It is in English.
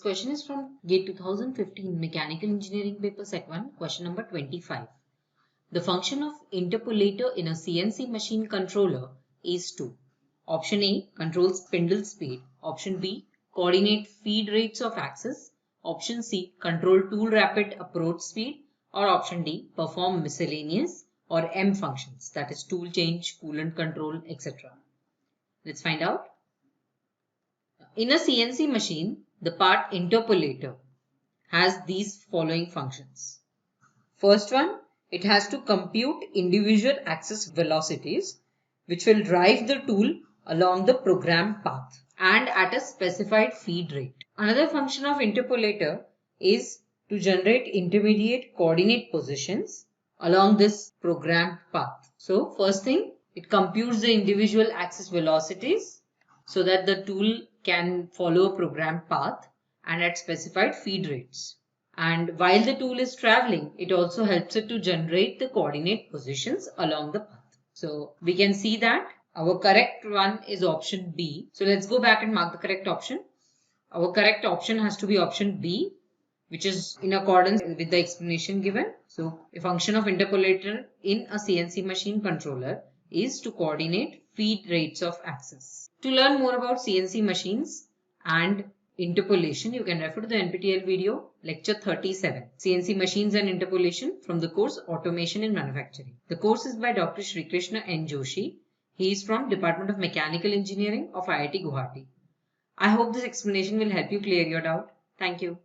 question is from GATE 2015 Mechanical Engineering paper set 1, question number 25. The function of interpolator in a CNC machine controller is to option A, control spindle speed, option B, coordinate feed rates of axis, option C, control tool rapid approach speed, or option D, perform miscellaneous or M functions, that is tool change, coolant control, etc. Let's find out. In a CNC machine, the part interpolator has these following functions. First one, it has to compute individual axis velocities which will drive the tool along the programmed path and at a specified feed rate. Another function of interpolator is to generate intermediate coordinate positions along this programmed path. So first thing, it computes the individual axis velocities so that the tool can follow a programmed path and at specified feed rates. And while the tool is traveling, it also helps it to generate the coordinate positions along the path. So we can see that our correct one is option B. So let's go back and mark the correct option. Our correct option has to be option B, which is in accordance with the explanation given. So a function of interpolator in a CNC machine controller is to coordinate feed rates of axis. To learn more about CNC machines and interpolation, you can refer to the NPTEL video lecture 37, CNC machines and interpolation, from the course Automation in Manufacturing. The course is by Dr. Shri Krishna N. Joshi. He is from Department of Mechanical Engineering of IIT Guwahati. I hope this explanation will help you clear your doubt. Thank you.